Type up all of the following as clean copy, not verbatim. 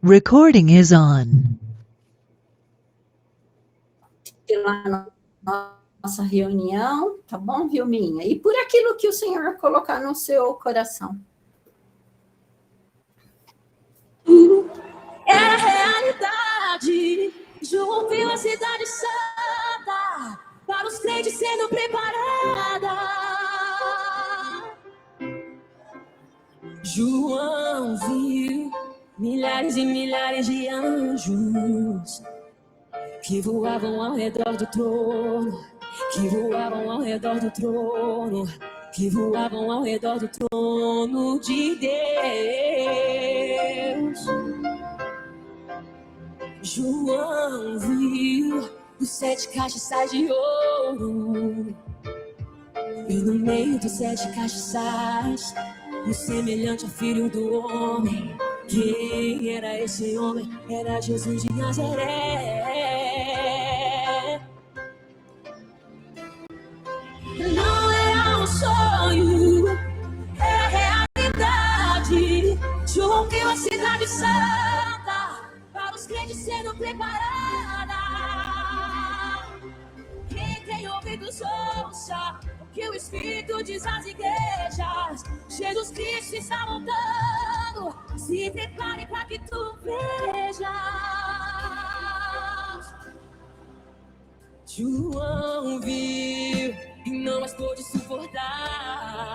Recording is on. Lá na nossa reunião, tá bom, Vilminha? E por aquilo que o Senhor colocar no seu coração. É a realidade. João viu a cidade santa para os crentes sendo preparada. João viu milhares e milhares de anjos que voavam ao redor do trono, que voavam ao redor do trono, que voavam ao redor do trono de Deus. João viu os 7 castiçais de ouro, e no meio dos 7 castiçais, um semelhante ao Filho do Homem. Quem era esse homem? Era Jesus de Nazaré. Não era um sonho, é realidade. João viu a cidade santa para os crentes sendo preparada. Quem tem ouvidos ouça o que o Espírito diz às igrejas. Jesus Cristo está voltando, se prepare para que tu vejas. João viu e não mais pôde suportar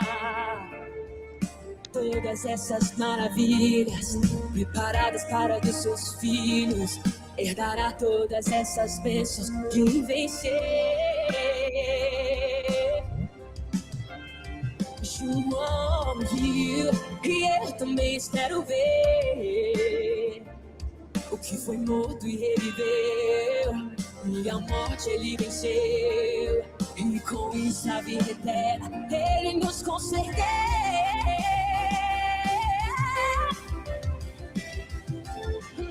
todas essas maravilhas preparadas para dos seus filhos. Herdará todas essas bênçãos de vencer. João viu e eu também espero ver o que foi morto e reviveu, e a morte ele venceu, e com isso a vida eterna ele nos concedeu.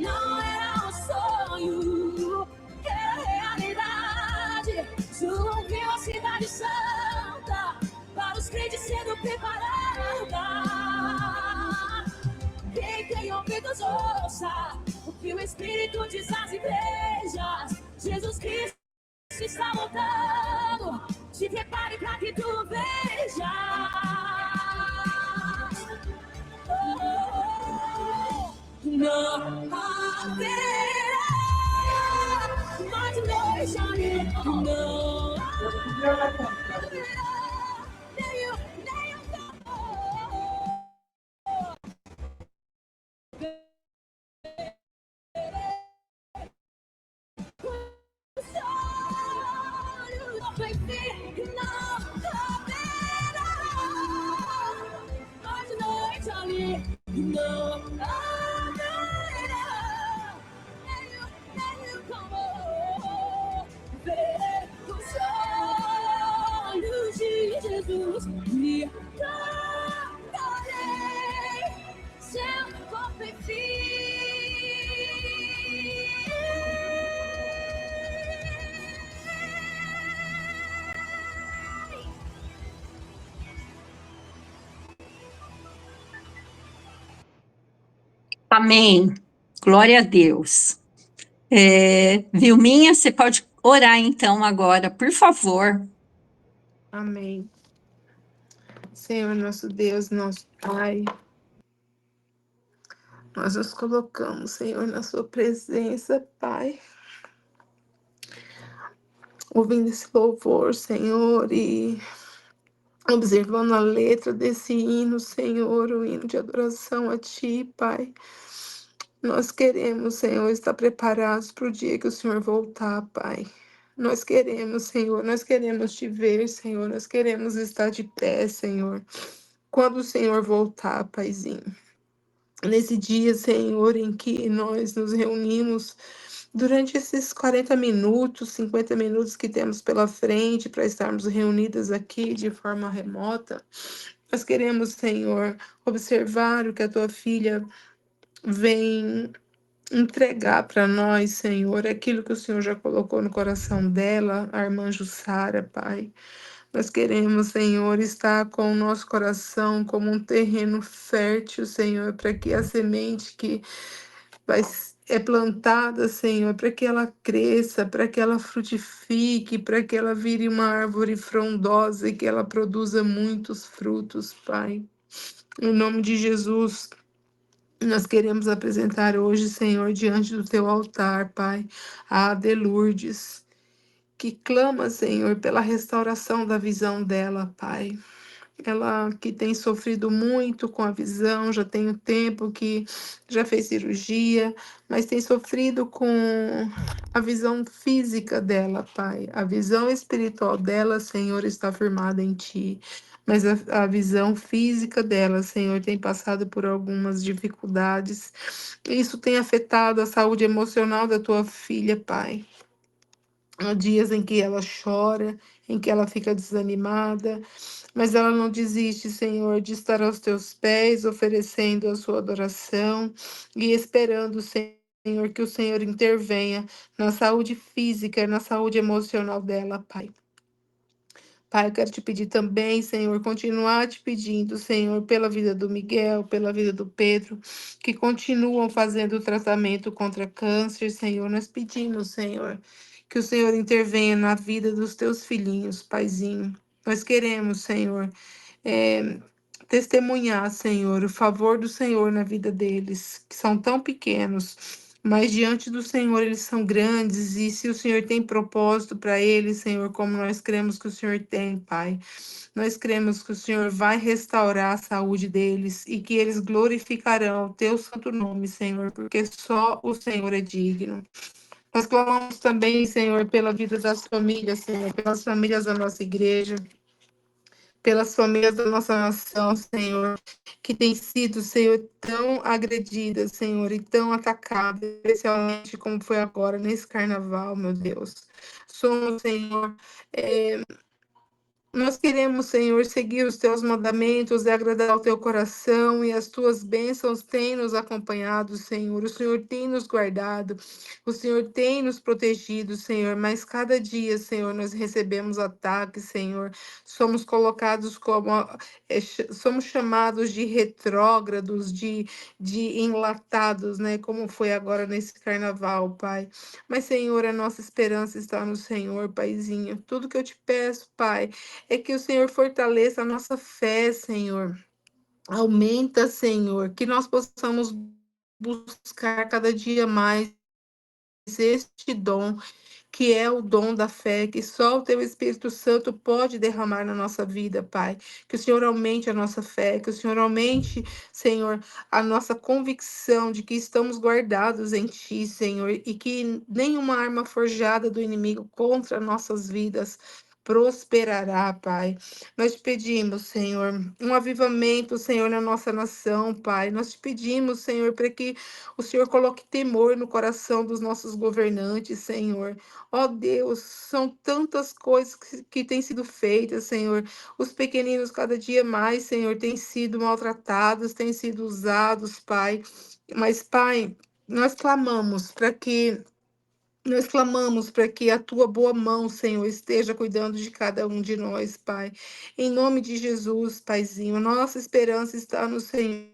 Não era um sonho, era realidade. João viu a cidade santa para os crentes sendo preparada. Quem tem ouvidos ouça o que o Espírito diz às igrejas. Jesus Cristo está voltando, te prepare para que tu vejas. Não haverá mais noite ali. Não haverá nem o Jesus, me cantarei seu corpo e Amém. Glória a Deus. Vilminha, você pode orar então agora, por favor. Amém. Senhor, nosso Deus, nosso Pai, nós nos colocamos, Senhor, na sua presença, Pai, ouvindo esse louvor, Senhor, e observando a letra desse hino, Senhor, o hino de adoração a Ti, Pai. Nós queremos, Senhor, estar preparados para o dia que o Senhor voltar, Pai. Nós queremos, Senhor, nós queremos Te ver, Senhor, nós queremos estar de pé, Senhor, quando o Senhor voltar, Paizinho. Nesse dia, Senhor, em que nós nos reunimos durante esses 40 minutos, 50 minutos que temos pela frente para estarmos reunidas aqui de forma remota, nós queremos, Senhor, observar o que a Tua filha vem entregar para nós, Senhor, aquilo que o Senhor já colocou no coração dela, a irmã Jussara, Pai. Nós queremos, Senhor, estar com o nosso coração como um terreno fértil, Senhor, para que a semente que é plantada, Senhor, para que ela cresça, para que ela frutifique, para que ela vire uma árvore frondosa e que ela produza muitos frutos, Pai. Em nome de Jesus, nós queremos apresentar hoje, Senhor, diante do teu altar, Pai, a Adelurdes, que clama, Senhor, pela restauração da visão dela, Pai. Ela que tem sofrido muito com a visão, já tem um tempo que já fez cirurgia, mas tem sofrido com a visão física dela, Pai. A visão espiritual dela, Senhor, está firmada em Ti. Mas a visão física dela, Senhor, tem passado por algumas dificuldades. Isso tem afetado a saúde emocional da tua filha, Pai. Há dias em que ela chora, em que ela fica desanimada, mas ela não desiste, Senhor, de estar aos teus pés, oferecendo a sua adoração e esperando, Senhor, que o Senhor intervenha na saúde física e na saúde emocional dela, Pai. Pai, eu quero te pedir também, Senhor, continuar te pedindo, Senhor, pela vida do Miguel, pela vida do Pedro, que continuam fazendo o tratamento contra câncer, Senhor. Nós pedimos, Senhor, que o Senhor intervenha na vida dos teus filhinhos, Paizinho. Nós queremos, Senhor, é, testemunhar, Senhor, o favor do Senhor na vida deles, que são tão pequenos, mas diante do Senhor eles são grandes, e se o Senhor tem propósito para eles, Senhor, como nós cremos que o Senhor tem, Pai, nós cremos que o Senhor vai restaurar a saúde deles e que eles glorificarão o teu santo nome, Senhor, porque só o Senhor é digno. Nós clamamos também, Senhor, pela vida das famílias, Senhor, pelas famílias da nossa igreja, pelas famílias da nossa nação, Senhor, que tem sido, Senhor, tão agredida, Senhor, e tão atacada, especialmente como foi agora nesse carnaval, meu Deus. Somos, Senhor, nós queremos, Senhor, seguir os teus mandamentos e agradar ao teu coração, e as tuas bênçãos têm nos acompanhado, Senhor. O Senhor tem nos guardado, o Senhor tem nos protegido, Senhor. Mas cada dia, Senhor, nós recebemos ataques, Senhor. Somos colocados como, somos chamados de retrógrados, de enlatados, né? Como foi agora nesse carnaval, Pai. Mas, Senhor, a nossa esperança está no Senhor, Paizinho. Tudo que eu te peço, Pai, é que o Senhor fortaleça a nossa fé, Senhor. Aumenta, Senhor, que nós possamos buscar cada dia mais este dom, que é o dom da fé, que só o teu Espírito Santo pode derramar na nossa vida, Pai. Que o Senhor aumente a nossa fé, que o Senhor aumente, Senhor, a nossa convicção de que estamos guardados em Ti, Senhor, e que nenhuma arma forjada do inimigo contra nossas vidas prosperará, Pai. Nós te pedimos, Senhor, um avivamento, Senhor, na nossa nação, Pai. Nós te pedimos, Senhor, para que o Senhor coloque temor no coração dos nossos governantes, Senhor. Ó Deus, são tantas coisas que têm sido feitas, Senhor. Os pequeninos, cada dia mais, Senhor, têm sido maltratados, têm sido usados, Pai. Mas, Pai, nós clamamos para que a tua boa mão, Senhor, esteja cuidando de cada um de nós, Pai. Em nome de Jesus, Paizinho, nossa esperança está no Senhor,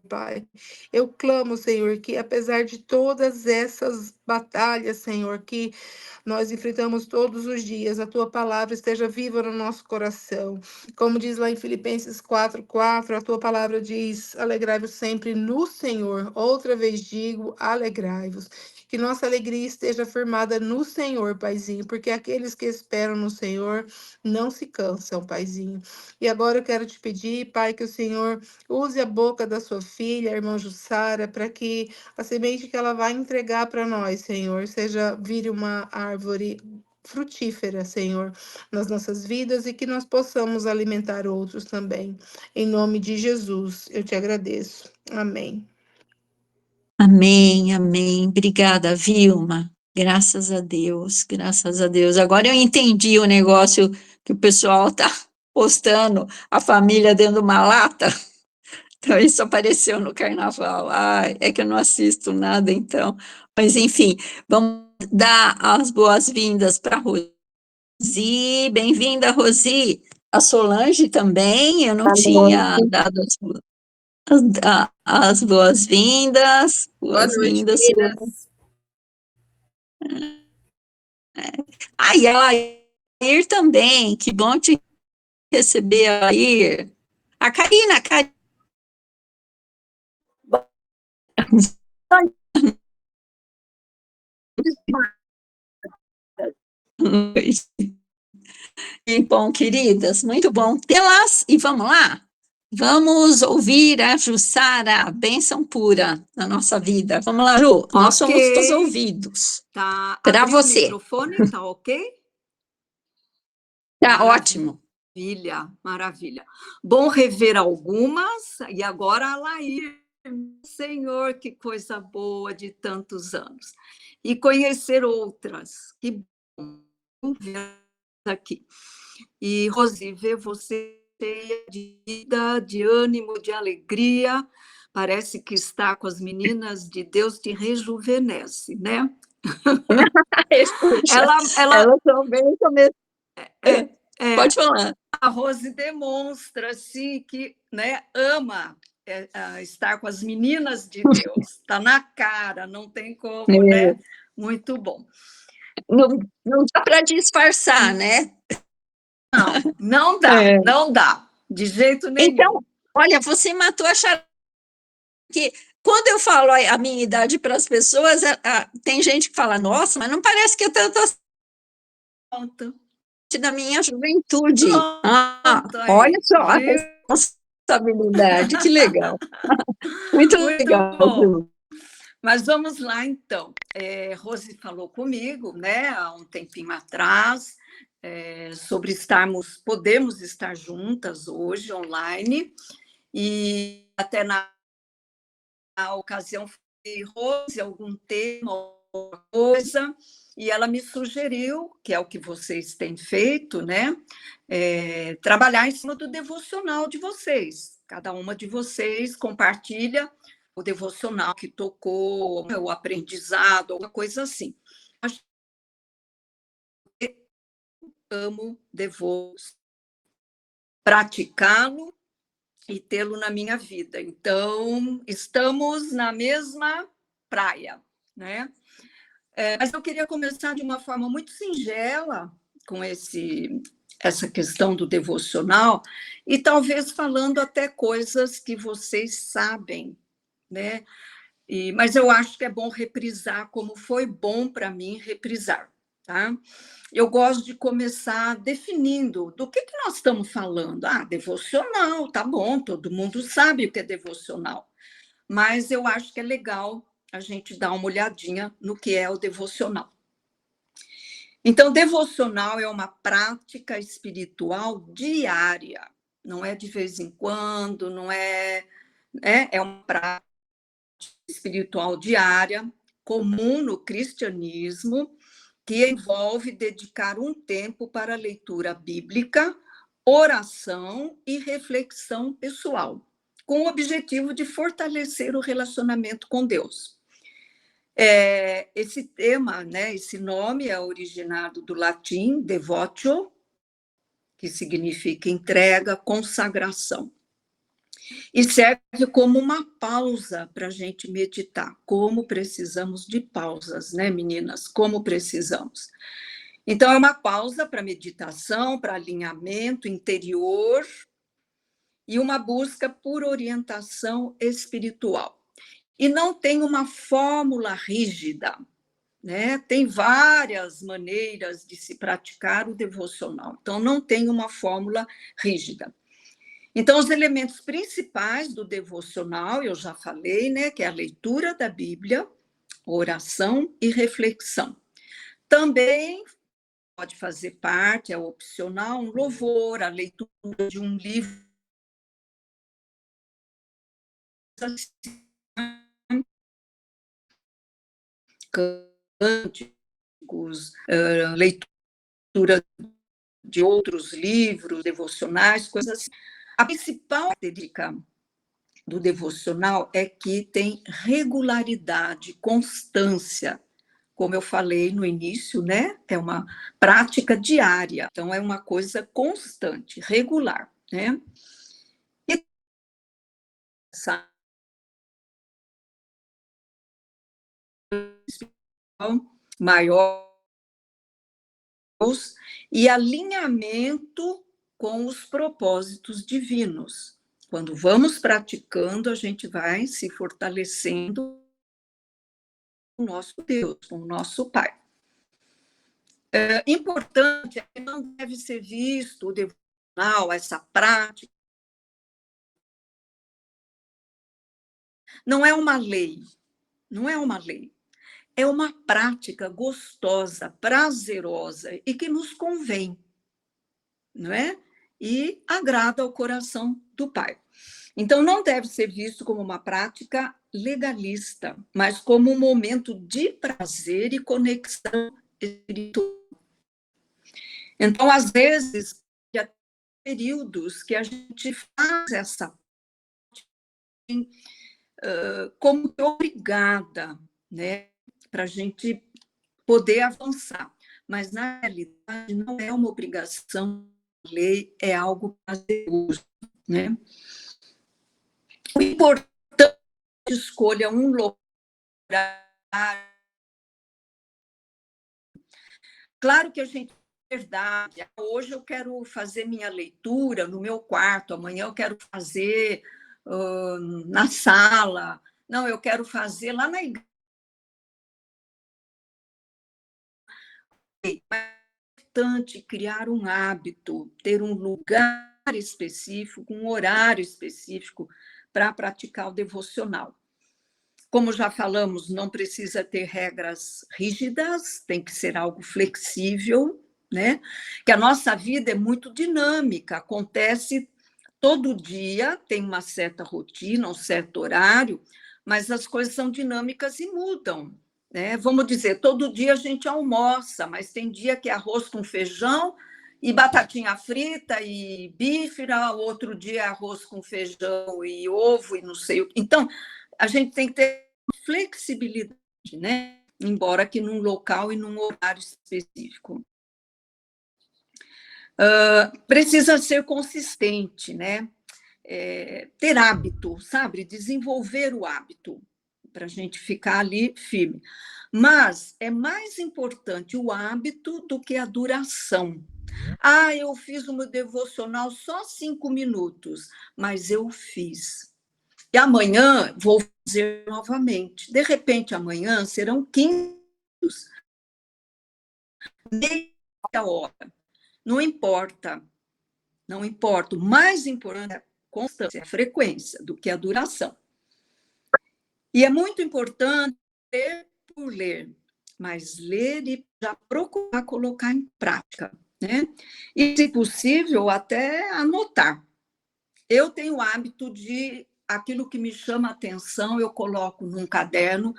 Pai. Eu clamo, Senhor, que apesar de todas essas batalhas, Senhor, que nós enfrentamos todos os dias, a tua palavra esteja viva no nosso coração. Como diz lá em Filipenses 4:4, a tua palavra diz: alegrai-vos sempre no Senhor. Outra vez digo, alegrai-vos. Que nossa alegria esteja firmada no Senhor, Paizinho, porque aqueles que esperam no Senhor não se cansam, Paizinho. E agora eu quero te pedir, Pai, que o Senhor use a boca da sua filha, a irmã Jussara, para que a semente que ela vai entregar para nós, Senhor, vire uma árvore frutífera, Senhor, nas nossas vidas e que nós possamos alimentar outros também. Em nome de Jesus, eu te agradeço. Amém. Amém, amém. Obrigada, Vilma. Graças a Deus, graças a Deus. Agora eu entendi o negócio que o pessoal está postando, a família dentro de uma lata. Então, isso apareceu no carnaval. Ai, é que eu não assisto nada, então. Mas, enfim, vamos dar as boas-vindas para a Rosi. Bem-vinda, Rosi. A Solange também, eu não Boa tinha noite. dado as as boas-vindas. Boa noite, Boas-vindas. meninas. E a Lair também, que bom te receber, Lair. A Karina, bom, queridas, muito bom tê-las, e vamos lá? Vamos ouvir a Jussara, a bênção pura na nossa vida. Vamos lá, Ju, nós somos os ouvidos. Tá Para abriu o você. microfone, tá ok? Tá Maravilha. ótimo. Maravilha. Bom rever algumas, e agora a Laís, Senhor, que coisa boa de tantos anos. E conhecer outras, que bom ver aqui. E, Rosi, ver você cheia de vida, de ânimo, de alegria, parece que está com as meninas de Deus te rejuvenesce, né? Ela também começou. Pode falar. A Rose demonstra assim, que, né, ama estar com as meninas de Deus. Está na cara, não tem como, né? Muito bom. Não dá para disfarçar, né? Não dá, não dá, de jeito nenhum. Então, olha, você matou a charada. Que quando eu falo a minha idade para as pessoas, tem gente que fala, nossa, mas não parece que eu estou da minha juventude. Olha só a responsabilidade, que legal. Muito legal. Bom. Mas vamos lá, então. Rose falou comigo, né, há um tempinho atrás, sobre podemos estar juntas hoje, online, e até na ocasião foi Rose, algum tema, alguma coisa, e ela me sugeriu, que é o que vocês têm feito, né, trabalhar em cima do devocional de vocês. Cada uma de vocês compartilha o devocional que tocou, o aprendizado, alguma coisa assim. Amo devocional, praticá-lo e tê-lo na minha vida. Então, estamos na mesma praia, né? Mas eu queria começar de uma forma muito singela com essa questão do devocional e talvez falando até coisas que vocês sabem, né? Mas eu acho que é bom reprisar, como foi bom para mim reprisar, tá? Eu gosto de começar definindo do que nós estamos falando. Devocional, tá bom, todo mundo sabe o que é devocional, mas eu acho que é legal a gente dar uma olhadinha no que é o devocional. Então, devocional é uma prática espiritual diária, não é de vez em quando, não é uma prática espiritual diária, comum no cristianismo, que envolve dedicar um tempo para leitura bíblica, oração e reflexão pessoal, com o objetivo de fortalecer o relacionamento com Deus. Esse tema, né, esse nome é originado do latim devotio, que significa entrega, consagração. E serve como uma pausa para a gente meditar. Como precisamos de pausas, né, meninas? Como precisamos. Então, é uma pausa para meditação, para alinhamento interior e uma busca por orientação espiritual. E não tem uma fórmula rígida, né? Tem várias maneiras de se praticar o devocional. Então, não tem uma fórmula rígida. Então, os elementos principais do devocional, eu já falei, né, que é a leitura da Bíblia, oração e reflexão. Também pode fazer parte, é opcional, um louvor, a leitura de um livro, cânticos, leitura de outros livros devocionais, coisas assim. A principal característica do devocional é que tem regularidade, constância. Como eu falei no início, né? É uma prática diária, então é uma coisa constante, regular, né? E maior e alinhamento com os propósitos divinos. Quando vamos praticando, a gente vai se fortalecendo com o nosso Deus, com o nosso Pai. Importante é que não deve ser visto o devocional, essa prática. Não é uma lei, não é uma lei. É uma prática gostosa, prazerosa e que nos convém, não é? E agrada ao coração do Pai. Então, não deve ser visto como uma prática legalista, mas como um momento de prazer e conexão espiritual. Então, às vezes, há períodos que a gente faz essa como obrigada, né, para a gente poder avançar. Mas, na realidade, não é uma obrigação, a lei é algo prazeroso, né? O importante é que escolha um lugar. Claro que a gente verdade. Hoje eu quero fazer minha leitura no meu quarto, amanhã eu quero fazer na sala. Não, eu quero fazer lá na igreja. É importante criar um hábito, ter um lugar específico, um horário específico para praticar o devocional. Como já falamos, não precisa ter regras rígidas, tem que ser algo flexível, né? Que a nossa vida é muito dinâmica, acontece todo dia, tem uma certa rotina, um certo horário, mas as coisas são dinâmicas e mudam, né? Vamos dizer, todo dia a gente almoça, mas tem dia que é arroz com feijão e batatinha frita e bife, outro dia é arroz com feijão e ovo e não sei o que. Então, a gente tem que ter flexibilidade, né? Embora que num local e num horário específico. Precisa ser consistente, né? Ter hábito, sabe? Desenvolver o hábito para a gente ficar ali firme. Mas é mais importante o hábito do que a duração. Eu fiz o meu devocional só 5 minutos, mas eu fiz. E amanhã vou fazer novamente. De repente, amanhã serão 15 minutos. Meia hora. Não importa. Não importa. O mais importante é a constância, a frequência, do que a duração. E é muito importante ler por ler, mas ler e já procurar colocar em prática, né? E, se possível, até anotar. Eu tenho o hábito de aquilo que me chama a atenção, eu coloco num caderno,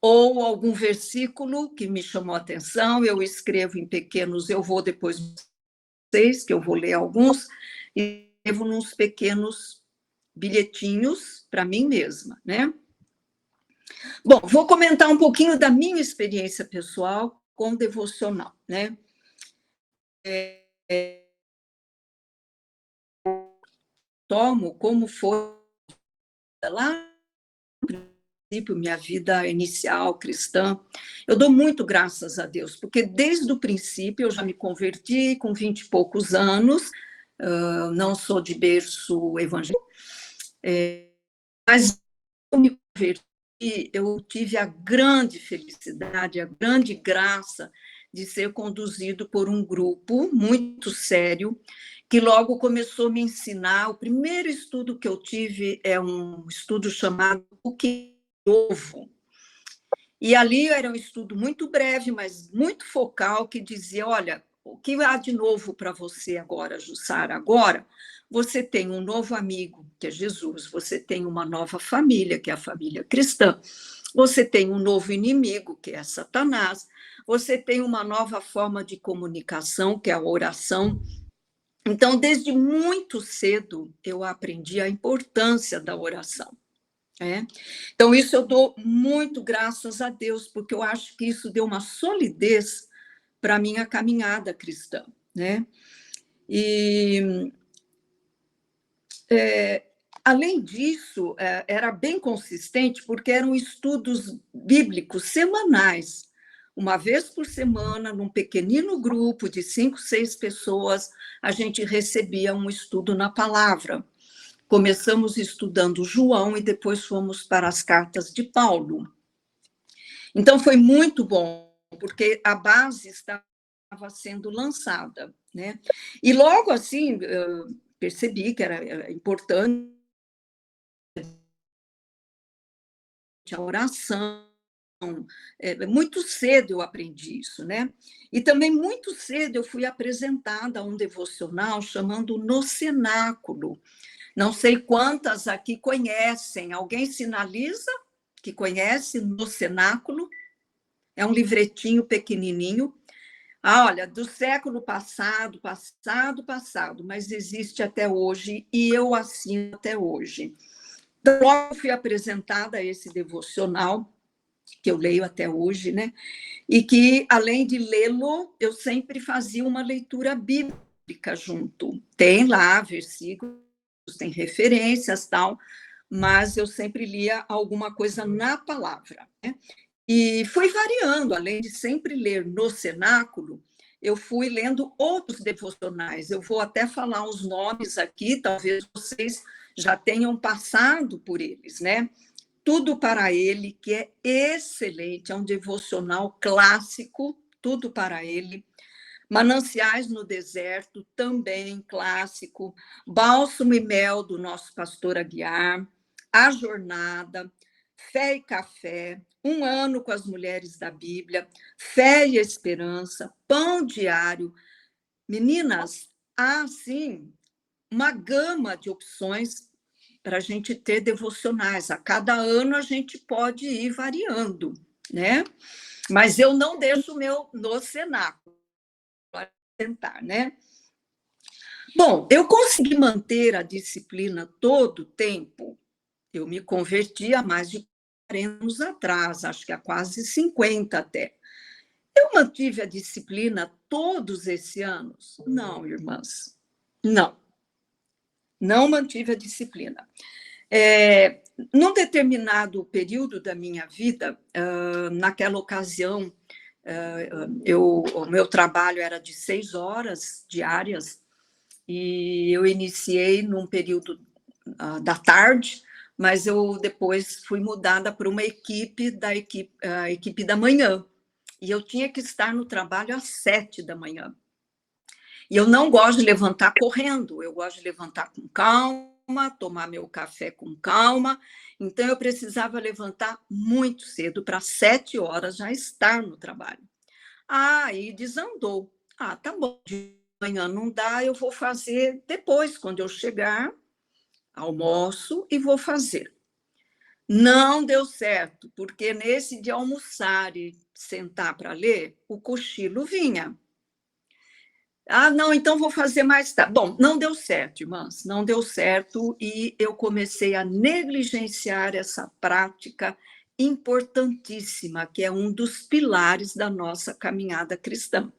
ou algum versículo que me chamou a atenção, eu escrevo em pequenos, eu vou depois vocês, que eu vou ler alguns, e escrevo nos pequenos bilhetinhos para mim mesma, né? Bom, vou comentar um pouquinho da minha experiência pessoal com devocional, né? Tomo como foi lá no princípio, minha vida inicial cristã. Eu dou muito graças a Deus, porque desde o princípio eu já me converti com 20 e poucos anos, não sou de berço evangélico, mas eu me converti, eu tive a grande felicidade, a grande graça de ser conduzido por um grupo muito sério, que logo começou a me ensinar. O primeiro estudo que eu tive é um estudo chamado O que é Novo. E ali era um estudo muito breve, mas muito focal, que dizia, olha, o que há de novo para você agora, Jussara? Agora você tem um novo amigo, que é Jesus, você tem uma nova família, que é a família cristã, você tem um novo inimigo, que é Satanás, você tem uma nova forma de comunicação, que é a oração. Então, desde muito cedo, eu aprendi a importância da oração. Então, isso eu dou muito graças a Deus, porque eu acho que isso deu uma solidez para a minha caminhada cristã, né? E Além disso, era bem consistente, porque eram estudos bíblicos semanais. Uma vez por semana, num pequenino grupo de 5, 6 pessoas, a gente recebia um estudo na palavra. Começamos estudando João e depois fomos para as cartas de Paulo. Então, foi muito bom, porque a base estava sendo lançada, né? E logo assim, eu percebi que era importante a oração. Muito cedo eu aprendi isso, né? E também muito cedo eu fui apresentada a um devocional chamando No Cenáculo. Não sei quantas aqui conhecem. Alguém sinaliza que conhece No Cenáculo? É um livretinho pequenininho. Olha, do século passado, mas existe até hoje e eu assino até hoje. Então, logo fui apresentada a esse devocional, que eu leio até hoje, né? E que, além de lê-lo, eu sempre fazia uma leitura bíblica junto. Tem lá versículos, tem referências, tal, mas eu sempre lia alguma coisa na palavra, né? E fui variando, além de sempre ler No Cenáculo, eu fui lendo outros devocionais. Eu vou até falar os nomes aqui, talvez vocês já tenham passado por eles, né? Tudo para Ele, que é excelente, é um devocional clássico, Tudo para Ele. Mananciais no Deserto, também clássico. Bálsamo e Mel, do nosso pastor Aguiar. A Jornada, Fé e Café, Um Ano com as Mulheres da Bíblia, Fé e Esperança, Pão Diário. Meninas, há, sim, uma gama de opções para a gente ter devocionais. A cada ano a gente pode ir variando, né? Mas eu não deixo o meu No Cenáculo para tentar, né? Bom, eu consegui manter a disciplina todo o tempo. Eu me converti há mais de 40 anos atrás, acho que há quase 50 até. Eu mantive a disciplina todos esses anos? Não, irmãs, não. Não mantive a disciplina. Num determinado período da minha vida, naquela ocasião, o meu trabalho era de 6 horas diárias, e eu iniciei num período da tarde, mas eu depois fui mudada para uma equipe da manhã, e eu tinha que estar no trabalho às 7 da manhã. E eu não gosto de levantar correndo, eu gosto de levantar com calma, tomar meu café com calma, então eu precisava levantar muito cedo, para 7 horas já estar no trabalho. Aí desandou. Tá bom, de manhã não dá, eu vou fazer depois, quando eu chegar, almoço e vou fazer. Não deu certo, porque nesse de almoçar e sentar para ler, o cochilo vinha. Não, então vou fazer mais tarde. Bom, não deu certo, irmãs, não deu certo, e eu comecei a negligenciar essa prática importantíssima, que é um dos pilares da nossa caminhada cristã.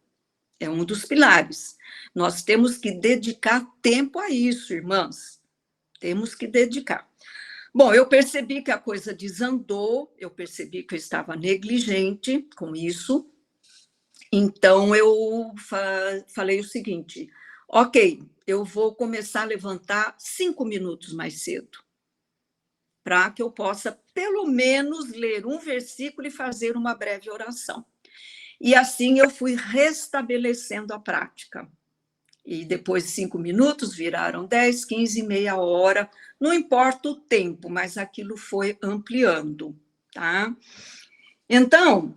É um dos pilares. Nós temos que dedicar tempo a isso, irmãs. Temos que dedicar. Bom, eu percebi que a coisa desandou, eu percebi que eu estava negligente com isso. Então, eu falei o seguinte: ok, eu vou começar a levantar 5 minutos mais cedo, para que eu possa, pelo menos, ler um versículo e fazer uma breve oração. E assim eu fui restabelecendo a prática. E depois de 5 minutos, viraram 10, 15, meia hora, não importa o tempo, mas aquilo foi ampliando, tá? Então,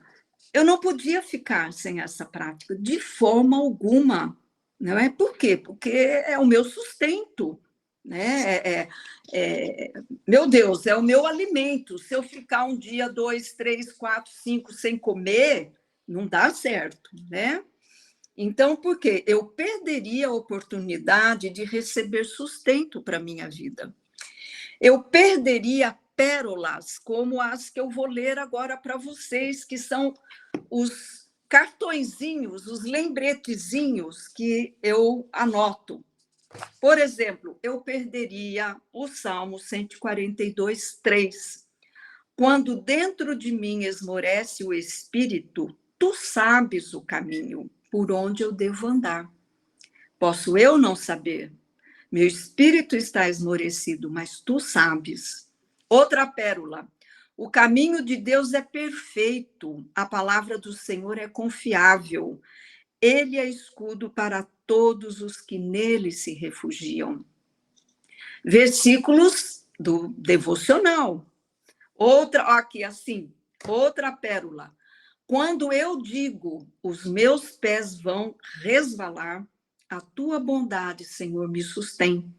eu não podia ficar sem essa prática, de forma alguma, não é? Por quê? Porque é o meu sustento, né? Meu Deus, é o meu alimento. Se eu ficar um dia, 2, 3, 4, 5 sem comer, não dá certo, né? Então, por quê? Eu perderia a oportunidade de receber sustento para a minha vida. Eu perderia pérolas como as que eu vou ler agora para vocês, que são os cartõezinhos, os lembretezinhos que eu anoto, Por exemplo, eu perderia o Salmo 142, 3. Quando dentro de mim esmorece o espírito, tu sabes o caminho por onde eu devo andar. Posso eu não saber? Meu espírito está esmorecido, mas tu sabes. Outra pérola. O caminho de Deus é perfeito, a palavra do Senhor é confiável. Ele é escudo para todos os que nele se refugiam. Versículos do devocional. Outra, aqui assim, outra pérola. Quando eu digo, os meus pés vão resvalar, a tua bondade, Senhor, me sustém.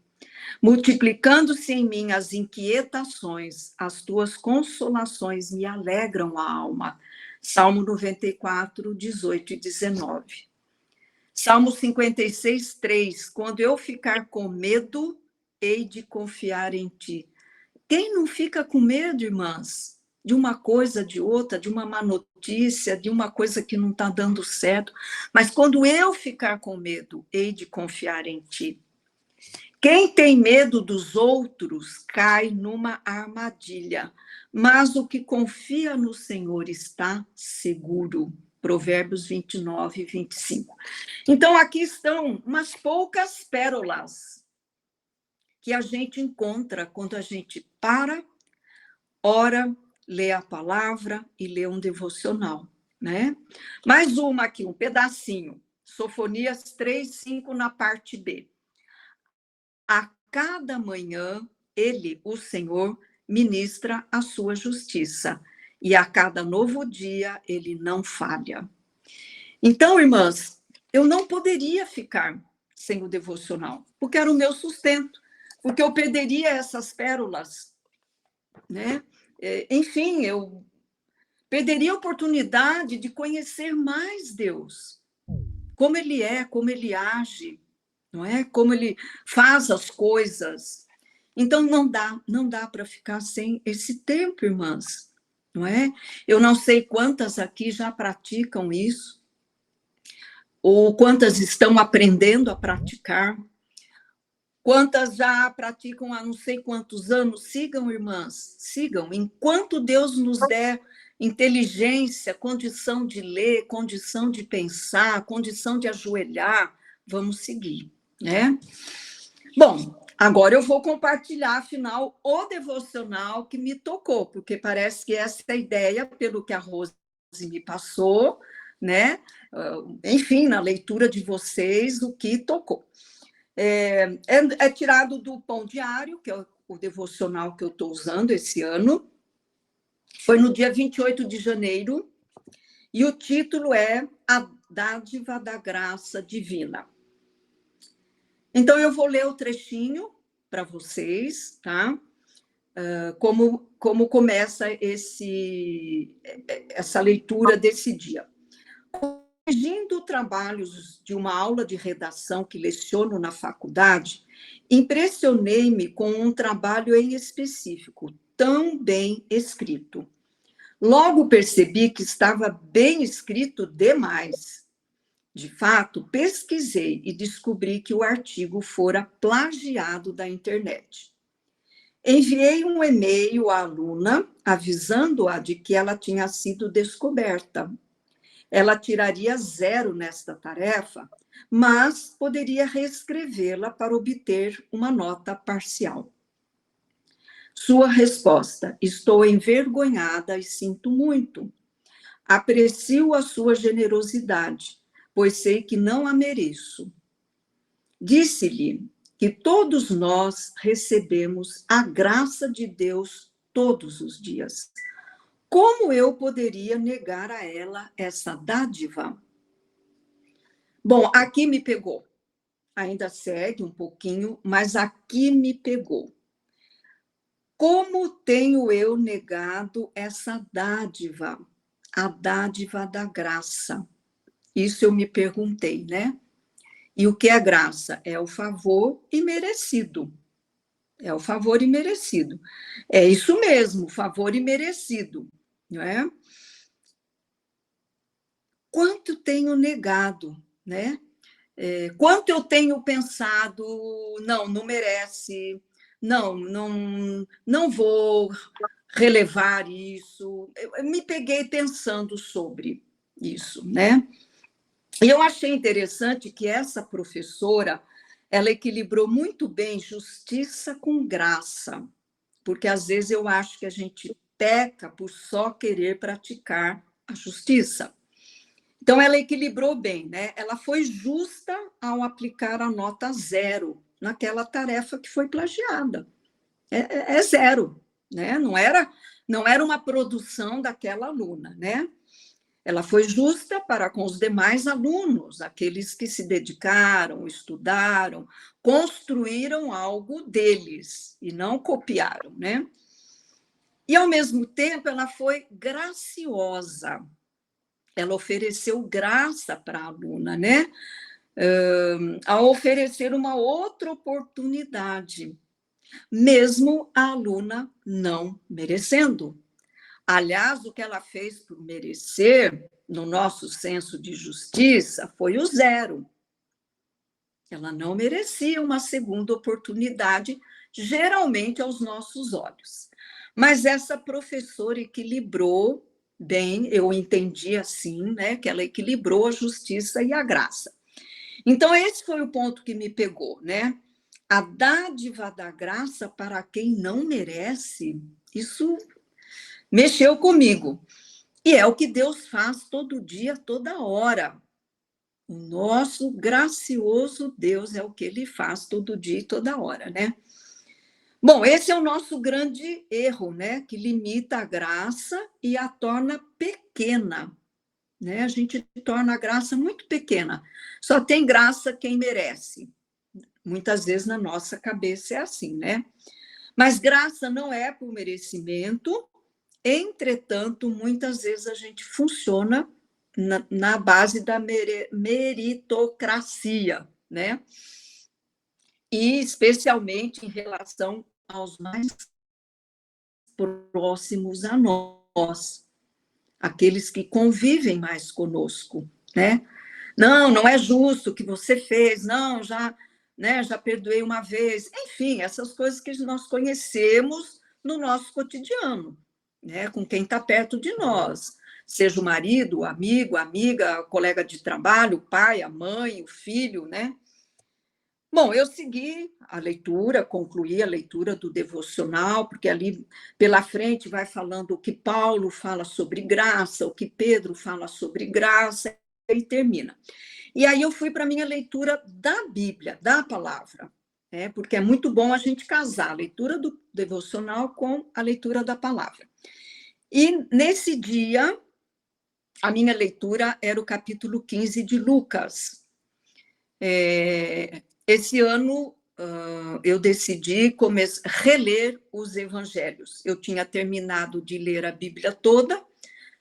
Multiplicando-se em mim as inquietações, as tuas consolações me alegram a alma. Salmo 94, 18 e 19. Salmo 56, 3. Quando eu ficar com medo, hei de confiar em ti. Quem não fica com medo, irmãs? De uma coisa, de outra, de uma má notícia, de uma coisa que não está dando certo. Mas quando eu ficar com medo, hei de confiar em ti. Quem tem medo dos outros cai numa armadilha, mas o que confia no Senhor está seguro. Provérbios 29 e 25. Então, aqui estão umas poucas pérolas que a gente encontra quando a gente para, ora, lê a palavra e lê um devocional, né? Mais uma aqui, um pedacinho. Sofonias 3:5 na parte B. A cada manhã, ele, o Senhor, ministra a sua justiça, e a cada novo dia ele não falha. Então, irmãs, eu não poderia ficar sem o devocional, porque era o meu sustento, porque eu perderia essas pérolas, né? Enfim, eu perderia a oportunidade de conhecer mais Deus, como ele é, como ele age, não é? Como ele faz as coisas. Então, não dá para ficar sem esse tempo, irmãs, não é? Eu não sei quantas aqui já praticam isso, ou quantas estão aprendendo a praticar, quantas já praticam há não sei quantos anos. Sigam, irmãs, sigam. Enquanto Deus nos der inteligência, condição de ler, condição de pensar, condição de ajoelhar, vamos seguir, né? Bom, agora eu vou compartilhar, afinal, o devocional que me tocou, porque parece que essa é a ideia, pelo que a Rose me passou, né? Enfim, na leitura de vocês, o que tocou. É tirado do Pão Diário, que é o devocional que eu estou usando esse ano. Foi no dia 28 de janeiro, e o título é A Dádiva da Graça Divina. Então, eu vou ler o trechinho para vocês, tá? Como começa essa leitura desse dia. Corrigindo trabalhos de uma aula de redação que leciono na faculdade, impressionei-me com um trabalho em específico, tão bem escrito. Logo percebi que estava bem escrito demais. De fato, pesquisei e descobri que o artigo fora plagiado da internet. Enviei um e-mail à aluna, avisando-a de que ela tinha sido descoberta. Ela tiraria 0 nesta tarefa, mas poderia reescrevê-la para obter uma nota parcial. Sua resposta: estou envergonhada e sinto muito. Aprecio a sua generosidade, pois sei que não a mereço. Disse-lhe que todos nós recebemos a graça de Deus todos os dias. Como eu poderia negar a ela essa dádiva? Bom, aqui me pegou. Ainda segue um pouquinho, mas aqui me pegou. Como tenho eu negado essa dádiva? A dádiva da graça. Isso eu me perguntei, né? E o que é graça? É o favor imerecido. É o favor imerecido. É isso mesmo, favor imerecido, não é? Quanto tenho negado, né? quanto eu tenho pensado, não merece, não vou relevar isso. Eu me peguei pensando sobre isso, né? E eu achei interessante que essa professora, ela equilibrou muito bem justiça com graça, porque às vezes eu acho que a gente peca por só querer praticar a justiça. Então, ela equilibrou bem, né? Ela foi justa ao aplicar a nota 0 naquela tarefa que foi plagiada. É 0, né? Não era uma produção daquela aluna, né? Ela foi justa para com os demais alunos, aqueles que se dedicaram, estudaram, construíram algo deles e não copiaram, né? E, ao mesmo tempo, ela foi graciosa. Ela ofereceu graça para a aluna, né? A oferecer uma outra oportunidade, mesmo a aluna não merecendo. Aliás, o que ela fez por merecer, no nosso senso de justiça, foi o 0. Ela não merecia uma segunda oportunidade, geralmente aos nossos olhos. Mas essa professora equilibrou bem, eu entendi assim, né, que ela equilibrou a justiça e a graça. Então, esse foi o ponto que me pegou, né? A dádiva da graça para quem não merece, isso mexeu comigo. E é o que Deus faz todo dia, toda hora. O nosso gracioso Deus é o que ele faz todo dia e toda hora, né? Bom, esse é o nosso grande erro, né? Que limita a graça e a torna pequena, né? A gente torna a graça muito pequena. Só tem graça quem merece. Muitas vezes na nossa cabeça é assim, né? Mas graça não é por merecimento. Entretanto, muitas vezes a gente funciona na base da meritocracia, né? E especialmente em relação aos mais próximos a nós, aqueles que convivem mais conosco, né? Não é justo o que você fez, não, já perdoei uma vez. Enfim, essas coisas que nós conhecemos no nosso cotidiano, né? Com quem está perto de nós, seja o marido, o amigo, a amiga, a colega de trabalho, o pai, a mãe, o filho, né? Bom, eu segui a leitura, concluí a leitura do devocional, porque ali pela frente vai falando o que Paulo fala sobre graça, o que Pedro fala sobre graça, e termina. E aí eu fui para a minha leitura da Bíblia, da palavra, né? Porque é muito bom a gente casar a leitura do devocional com a leitura da palavra. E nesse dia, a minha leitura era o capítulo 15 de Lucas. Esse ano, eu decidi reler os evangelhos. Eu tinha terminado de ler a Bíblia toda,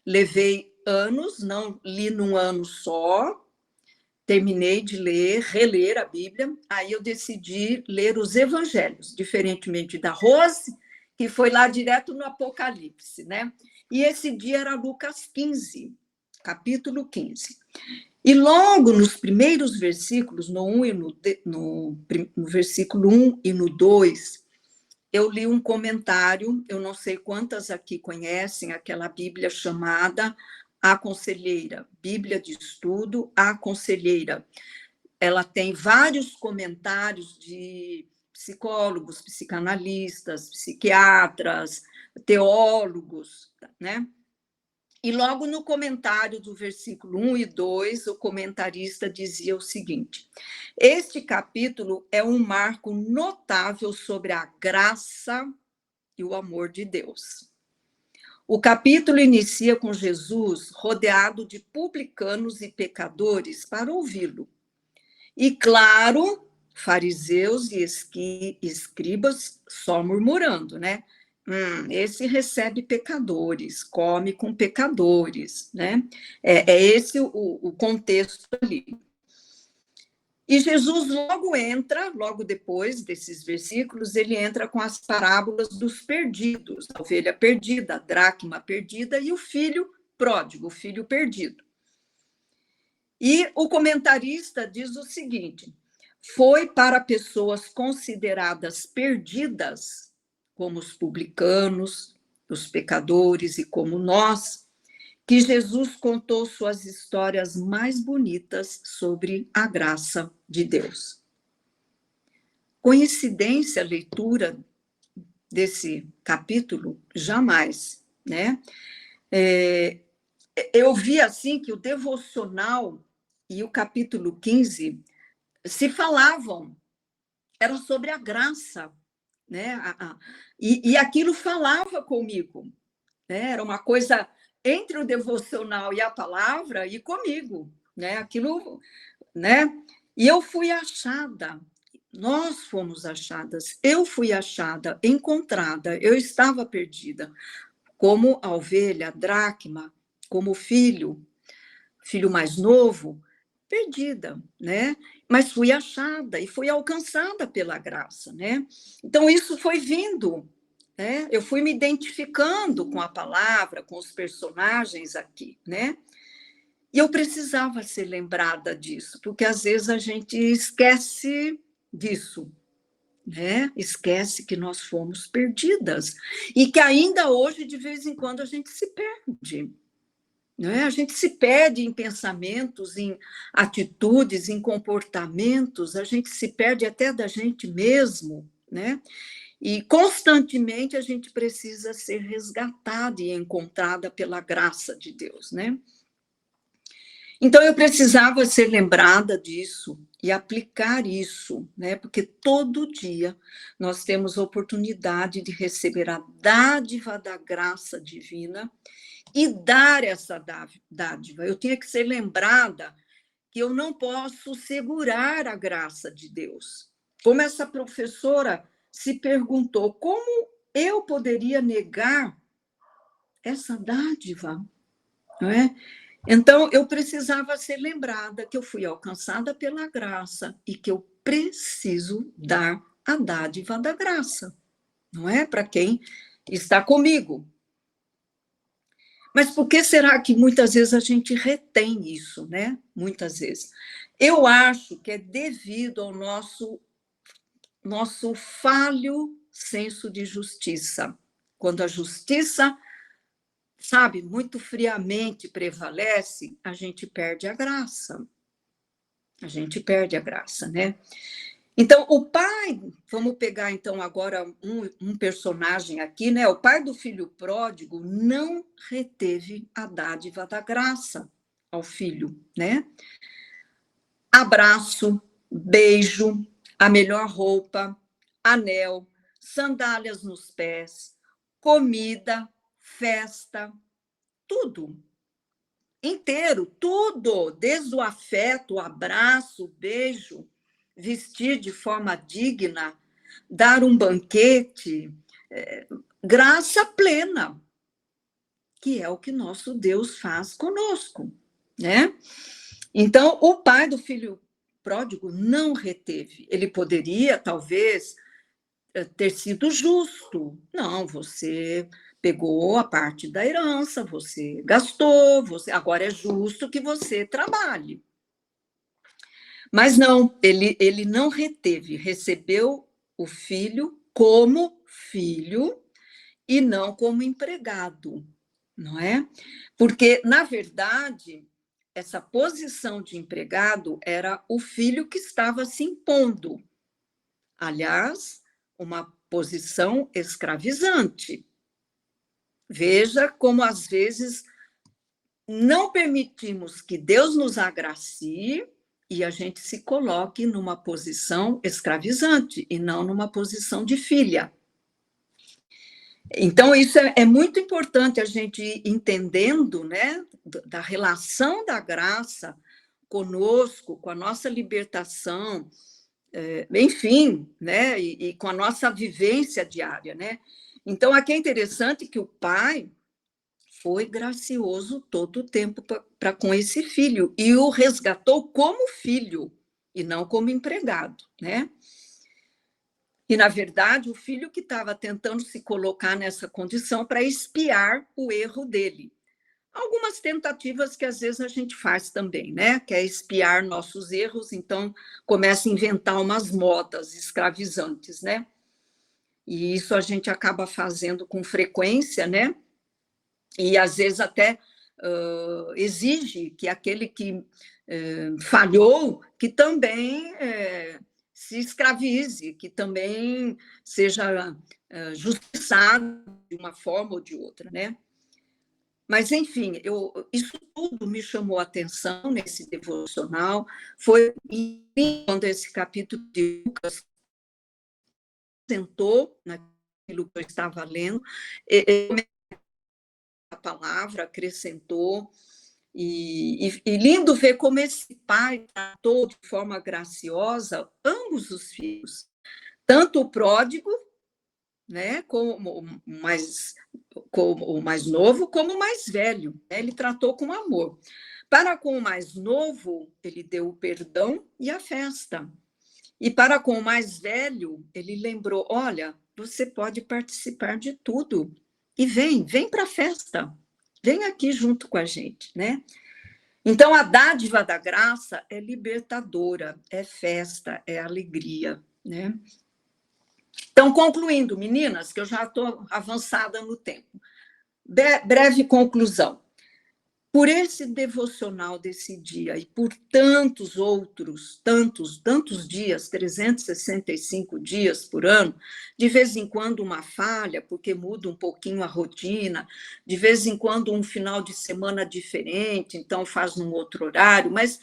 levei anos, não li num ano só, terminei de reler a Bíblia, aí eu decidi ler os evangelhos, diferentemente da Rose, que foi lá direto no Apocalipse, né? E esse dia era Lucas 15, capítulo 15. E logo nos primeiros versículos, no versículo 1 e no 2, eu li um comentário, eu não sei quantas aqui conhecem aquela Bíblia chamada A Conselheira, Bíblia de Estudo, A Conselheira. Ela tem vários comentários de psicólogos, psicanalistas, psiquiatras, teólogos, né? E logo no comentário do versículo 1 e 2, o comentarista dizia o seguinte: este capítulo é um marco notável sobre a graça e o amor de Deus. O capítulo inicia com Jesus rodeado de publicanos e pecadores para ouvi-lo. E, claro, fariseus e escribas só murmurando, né? Esse recebe pecadores, come com pecadores, né? É esse o contexto ali. E Jesus logo depois desses versículos, ele entra com as parábolas dos perdidos, a ovelha perdida, a dracma perdida e o filho pródigo, o filho perdido. E o comentarista diz o seguinte: foi para pessoas consideradas perdidas, como os publicanos, os pecadores e como nós, que Jesus contou suas histórias mais bonitas sobre a graça de Deus. Coincidência a leitura desse capítulo? Jamais, né? Eu vi assim que o devocional e o capítulo 15 se falavam, era sobre a graça, né? E aquilo falava comigo, né? Era uma coisa entre o devocional e a palavra e comigo, né? Aquilo, né? E eu fui achada, nós fomos achadas, eu fui achada, encontrada, eu estava perdida, como a ovelha, a dracma, como filho mais novo, perdida, né? Mas fui achada e fui alcançada pela graça, né? Então, isso foi vindo, né? Eu fui me identificando com a palavra, com os personagens aqui, né? E eu precisava ser lembrada disso, porque às vezes a gente esquece disso, né? Esquece que nós fomos perdidas e que ainda hoje, de vez em quando, a gente se perde. Né? A gente se perde em pensamentos, em atitudes, em comportamentos, a gente se perde até da gente mesmo, né? E constantemente a gente precisa ser resgatada e encontrada pela graça de Deus, né? Então eu precisava ser lembrada disso e aplicar isso, né? Porque todo dia nós temos a oportunidade de receber a dádiva da graça divina e dar essa dádiva. Eu tinha que ser lembrada que eu não posso segurar a graça de Deus. Como essa professora se perguntou, como eu poderia negar essa dádiva? Não é? Então, eu precisava ser lembrada que eu fui alcançada pela graça e que eu preciso dar a dádiva da graça, não é? Para quem está comigo. Mas por que será que muitas vezes a gente retém isso, né? Muitas vezes. Eu acho que é devido ao nosso falho senso de justiça. Quando a justiça, sabe, muito friamente prevalece, a gente perde a graça. A gente perde a graça, né? Então, o pai, vamos pegar então agora um personagem aqui, né? O pai do filho pródigo não reteve a dádiva da graça ao filho, né? Abraço, beijo, a melhor roupa, anel, sandálias nos pés, comida, festa, tudo inteiro, tudo, desde o afeto, o abraço, o beijo, vestir de forma digna, dar um banquete, graça plena, que é o que nosso Deus faz conosco, né? Então, o pai do filho pródigo não reteve. Ele poderia, talvez, ter sido justo. Não, você pegou a parte da herança, você gastou, agora é justo que você trabalhe. Mas não, ele não reteve, recebeu o filho como filho e não como empregado, não é? Porque, na verdade, essa posição de empregado era o filho que estava se impondo. Aliás, uma posição escravizante. Veja como, às vezes, não permitimos que Deus nos agracie e a gente se coloque numa posição escravizante e não numa posição de filha. Então, isso é muito importante a gente ir entendendo, né, da relação da graça conosco, com a nossa libertação, enfim, né, e com a nossa vivência diária, né? Então, aqui é interessante que o pai foi gracioso todo o tempo para com esse filho e o resgatou como filho e não como empregado, né? E, na verdade, o filho que estava tentando se colocar nessa condição para expiar o erro dele. algumas tentativas que às vezes a gente faz também, né? Que é espiar nossos erros, então começa a inventar umas modas escravizantes, né? E isso a gente acaba fazendo com frequência, né? E às vezes até exige que aquele que falhou, que também se escravize, que também seja justiçado de uma forma ou de outra, né? Mas, enfim, isso tudo me chamou a atenção nesse devocional, foi quando esse capítulo de Lucas sentou naquilo que eu estava lendo, a palavra acrescentou, e lindo ver como esse pai tratou de forma graciosa ambos os filhos, tanto o pródigo, né, como o mais novo, como o mais velho, né? Ele tratou com amor. Para com o mais novo, ele deu o perdão e a festa. E para com o mais velho, ele lembrou: olha, você pode participar de tudo. E vem para a festa. Vem aqui junto com a gente, né? Então, a dádiva da graça é libertadora, é festa, é alegria, né? Então, concluindo, meninas, que eu já estou avançada no tempo. Breve conclusão. Por esse devocional desse dia e por tantos outros, tantos dias, 365 dias por ano, de vez em quando uma falha, porque muda um pouquinho a rotina, de vez em quando um final de semana diferente, então faz num outro horário, mas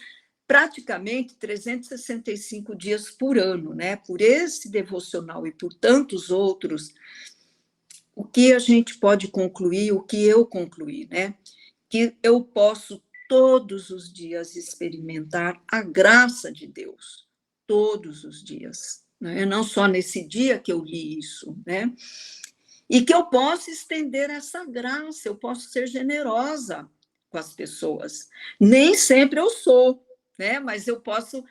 praticamente 365 dias por ano, né? Por esse devocional e por tantos outros, o que a gente pode concluir, o que eu concluí, né? Que eu posso todos os dias experimentar a graça de Deus, todos os dias, né? Não só nesse dia que eu li isso, né? E que eu posso estender essa graça, eu posso ser generosa com as pessoas. Nem sempre eu sou, né? Mas eu posso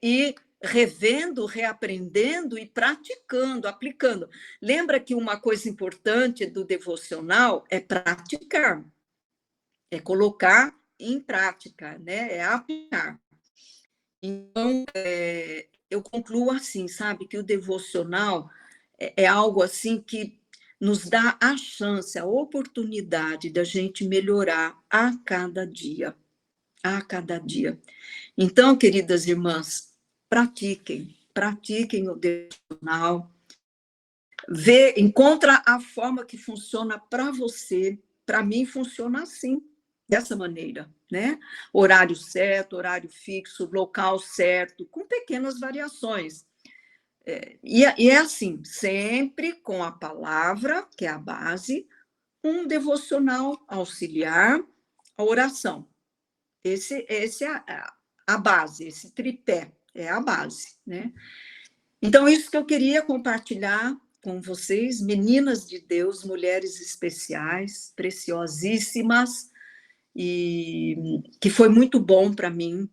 ir revendo, reaprendendo e praticando, aplicando. Lembra que uma coisa importante do devocional é praticar, é colocar em prática, né? É aplicar. Então, eu concluo assim, sabe, que o devocional é algo assim que nos dá a chance, a oportunidade da gente melhorar a cada dia. A cada dia. Então, queridas irmãs, pratiquem o devocional, encontra a forma que funciona para você. Para mim, funciona assim, dessa maneira, né? Horário certo, horário fixo, local certo, com pequenas variações. E é assim, sempre com a palavra, que é a base, um devocional auxiliar, a oração. Esse é a base, esse tripé é a base, né? Então, isso que eu queria compartilhar com vocês, meninas de Deus, mulheres especiais, preciosíssimas, e que foi muito bom para mim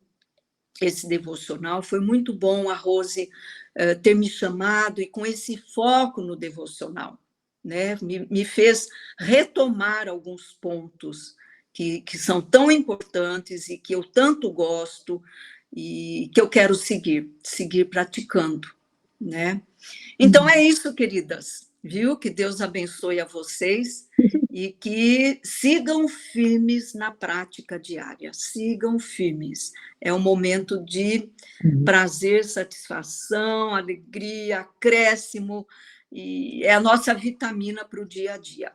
esse devocional, foi muito bom a Rose ter me chamado e com esse foco no devocional, né? Me fez retomar alguns pontos que são tão importantes e que eu tanto gosto e que eu quero seguir praticando, né? Então, é isso, queridas, viu? Que Deus abençoe a vocês e que sigam firmes na prática diária, sigam firmes. É um momento de prazer, satisfação, alegria, acréscimo, e é a nossa vitamina para o dia a dia,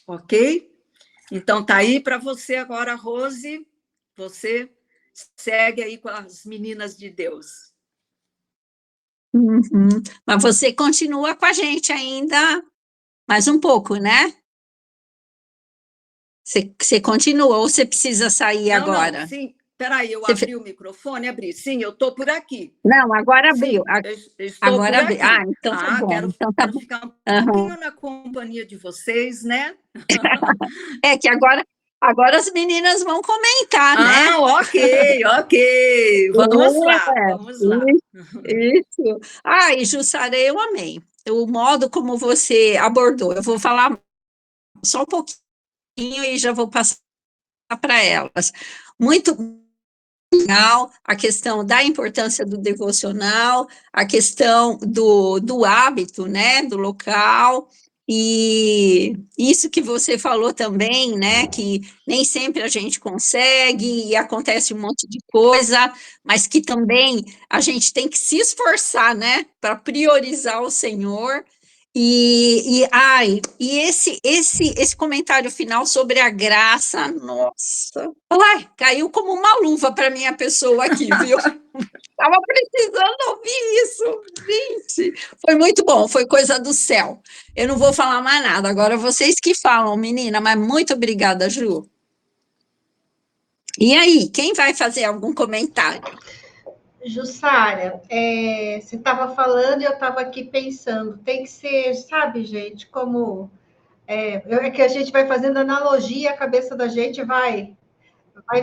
ok? Então, tá aí para você agora, Rose, você segue aí com as meninas de Deus. Uhum. Mas você continua com a gente ainda mais um pouco, né? Você continua ou você precisa sair agora? Não, sim. Peraí, eu abri o microfone, abri. Sim, eu estou por aqui. Não, agora abriu. Sim, eu estou agora por abriu. aqui. Então tá bom. Quero bom. ficar um pouquinho na companhia de vocês, né? É que agora as meninas vão comentar, né? Ok. Vamos lá. Isso. E Jussara, eu amei o modo como você abordou. Eu vou falar só um pouquinho e já vou passar para elas. Muito legal a questão da importância do devocional, a questão do hábito, né, do local, e isso que você falou também, né, que nem sempre a gente consegue e acontece um monte de coisa, mas que também a gente tem que se esforçar, né, para priorizar o Senhor. E esse comentário final sobre a graça, nossa, ai, caiu como uma luva para minha pessoa aqui, viu? Estava precisando ouvir isso, gente. Foi muito bom, foi coisa do céu. Eu não vou falar mais nada, agora vocês que falam, menina, mas muito obrigada, Ju. E aí, quem vai fazer algum comentário? Jussara, você estava falando e eu estava aqui pensando, tem que ser, sabe, gente, como é que a gente vai fazendo analogia, a cabeça da gente vai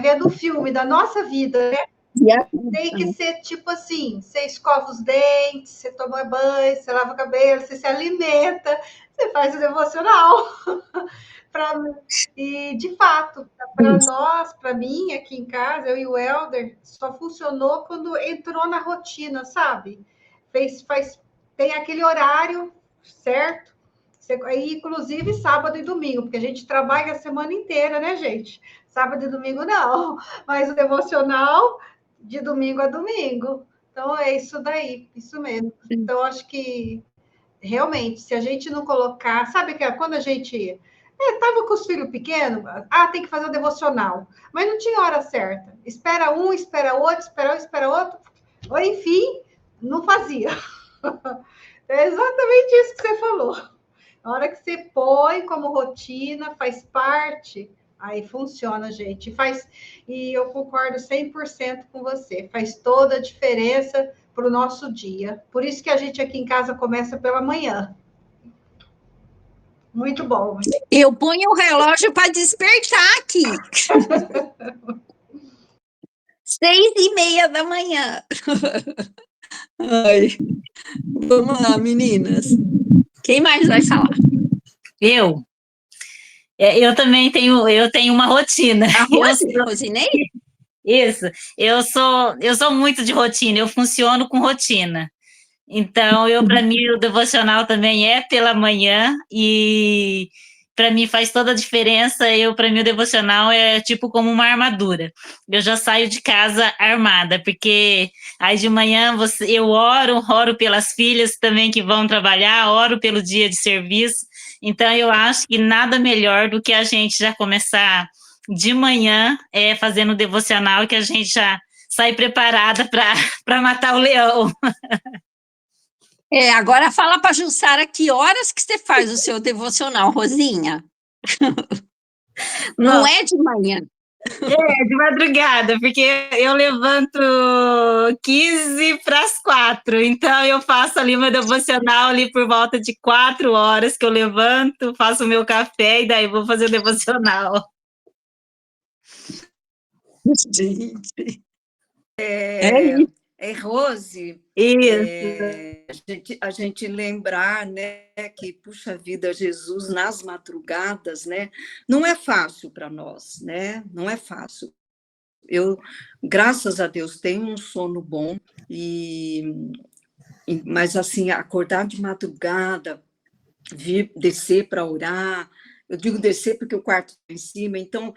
vendo o filme da nossa vida, né? Tem que ser tipo assim: você escova os dentes, você toma banho, você lava o cabelo, você se alimenta, você faz o devocional. E, de fato, para nós, para mim, aqui em casa, eu e o Helder, só funcionou quando entrou na rotina, sabe? Tem aquele horário certo, inclusive sábado e domingo, porque a gente trabalha a semana inteira, né, gente? Sábado e domingo não, mas o devocional de domingo a domingo. Então, é isso daí, isso mesmo. Então, acho que, realmente, se a gente não colocar... Sabe que quando a gente estava com os filhos pequenos, tem que fazer o devocional, mas não tinha hora certa. Espera um, espera outro, espera outro, ou enfim, não fazia. É exatamente isso que você falou. Na hora que você põe como rotina, faz parte, aí funciona, gente. E eu concordo 100% com você. Faz toda a diferença para o nosso dia. Por isso que a gente aqui em casa começa pela manhã. Muito bom. Eu ponho o relógio para despertar aqui. 6:30 da manhã. Ai. Vamos lá, meninas. Quem mais vai falar? Eu também tenho uma rotina. Rosinei? Isso. Eu sou muito de rotina, eu funciono com rotina. Então, para mim, o devocional também é pela manhã e para mim faz toda a diferença. Para mim, o devocional é tipo como uma armadura. Eu já saio de casa armada, porque aí de manhã eu oro pelas filhas também que vão trabalhar, oro pelo dia de serviço. Então, eu acho que nada melhor do que a gente já começar de manhã fazendo devocional, que a gente já sai preparada para matar o leão. Agora fala para a Jussara que horas que você faz o seu devocional, Rosinha? Não é de manhã. De madrugada, porque eu levanto 15:45, então eu faço ali meu devocional ali por volta de 4 horas que eu levanto, faço o meu café e daí vou fazer o devocional. Gente. Rose, a gente lembrar, né, que, puxa vida, Jesus nas madrugadas, né, não é fácil para nós, né, não é fácil. Eu, graças a Deus, tenho um sono bom, mas, assim, acordar de madrugada, descer para orar, eu digo descer porque o quarto está em cima, então...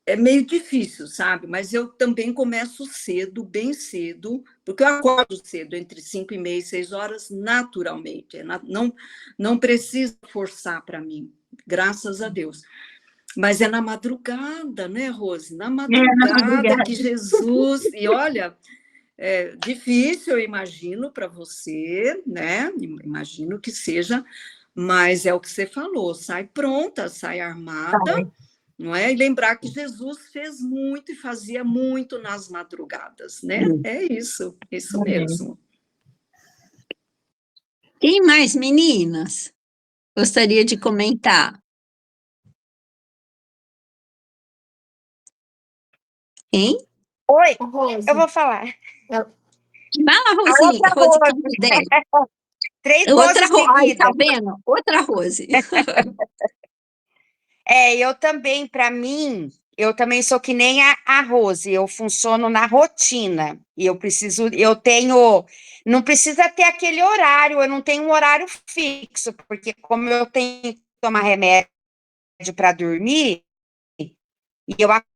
É meio difícil, sabe? Mas eu também começo cedo, bem cedo, porque eu acordo cedo, entre 5:30 e 6 horas, naturalmente. Não precisa forçar para mim, graças a Deus. Mas é na madrugada, né, Rose? Na madrugada que Jesus... E olha, é difícil, eu imagino, para você, né? Imagino que seja, mas é o que você falou, sai pronta, sai armada... Não é? E lembrar que Jesus fez muito e fazia muito nas madrugadas, né? É isso mesmo. Quem mais, meninas, gostaria de comentar? Hein? Oi, Rose. eu vou falar. Fala, Rosinha. Rose Canudé. 3 Outra Roses Rose. Ai, tá seguidas. vendo? Outra Rose. Eu também, para mim, eu também sou que nem a Rose, eu funciono na rotina. E eu tenho, não precisa ter aquele horário, eu não tenho um horário fixo, porque como eu tenho que tomar remédio para dormir, e eu acordo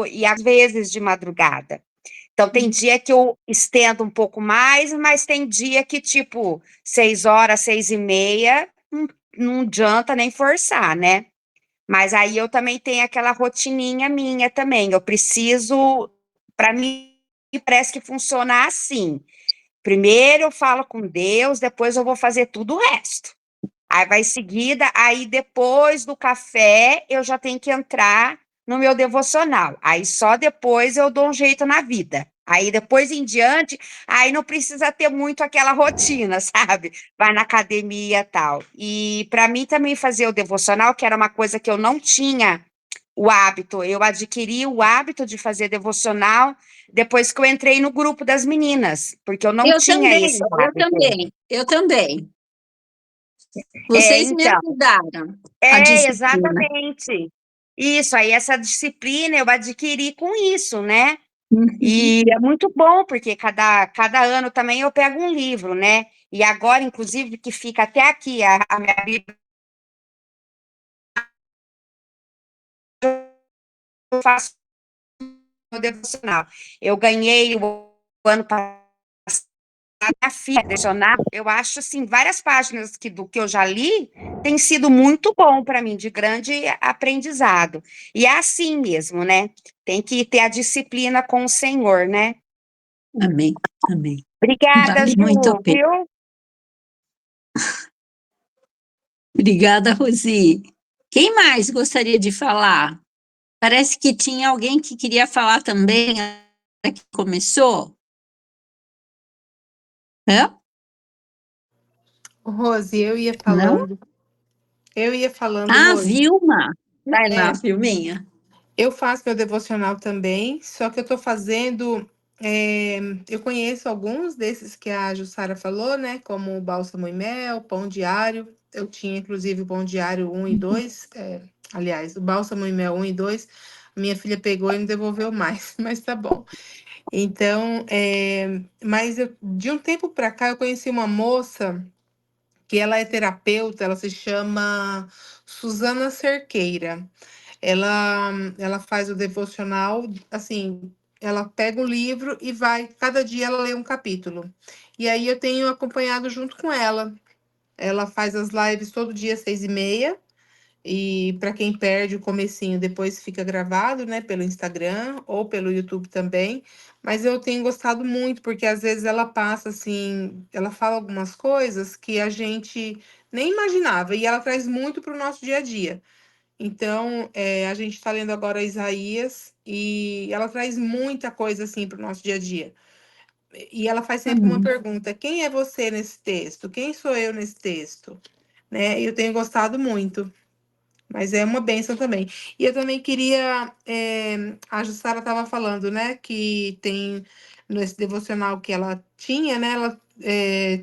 e às vezes de madrugada. Então, tem dia que eu estendo um pouco mais, mas tem dia que, tipo, 6 horas, 6h30, não adianta nem forçar, né? Mas aí eu também tenho aquela rotininha minha também. Eu preciso, para mim, parece que funciona assim. Primeiro eu falo com Deus, depois eu vou fazer tudo o resto. Aí vai em seguida, aí depois do café eu já tenho que entrar no meu devocional. Aí só depois eu dou um jeito na vida. Aí depois em diante, aí não precisa ter muito aquela rotina, sabe? Vai na academia e tal. E para mim também fazer o devocional, que era uma coisa que eu não tinha o hábito, eu adquiri o hábito de fazer devocional depois que eu entrei no grupo das meninas, porque eu não Eu tinha também, esse eu hábito. também, eu também. É, Vocês me então. ajudaram a É, disciplina. exatamente. Isso, aí essa disciplina eu adquiri com isso, né? Uhum. E é muito bom, porque cada ano também eu pego um livro, né? E agora, inclusive, que fica até aqui, a minha Bíblia, eu faço o devocional. Eu ganhei o ano passado a filha devocional, eu acho, assim, várias páginas do que eu já li, tem sido muito bom para mim, de grande aprendizado. E é assim mesmo, né? Tem que ter a disciplina com o Senhor, né? Amém, amém. Obrigada, Vale muito a Ju, pena. viu? Obrigada, Rosi. Quem mais gostaria de falar? Parece que tinha alguém que queria falar também, que começou. Hã? Rose, eu ia Não? falando. Eu ia falando, Ah, Rose. Vilma. Vai lá, É, Vilminha. eu faço meu devocional também, só que eu tô fazendo. Eu conheço alguns desses que a Jussara falou, né? Como o bálsamo e mel, pão diário. Eu tinha, inclusive, o pão diário 1 e 2. Aliás, o bálsamo e mel 1 e 2. Minha filha pegou e não devolveu mais, mas tá bom. Então, mas de um tempo para cá, eu conheci uma moça que ela é terapeuta, ela se chama Suzana Cerqueira. Ela faz o devocional, assim, ela pega o livro e vai, cada dia ela lê um capítulo. E aí eu tenho acompanhado junto com ela. Ela faz as lives todo dia, 6h30. E para quem perde o comecinho, depois fica gravado, né, pelo Instagram ou pelo YouTube também. Mas eu tenho gostado muito, porque às vezes ela passa assim, ela fala algumas coisas que a gente nem imaginava, e ela traz muito para o nosso dia a dia. Então, a gente está lendo agora Isaías e ela traz muita coisa assim para o nosso dia a dia. E ela faz sempre uma Amém. pergunta: quem é você nesse texto? Quem sou eu nesse texto? Né? E eu tenho gostado muito. Mas é uma bênção também. E eu também queria. A Jussara estava falando, né? Que tem nesse devocional que ela tinha, né? Ela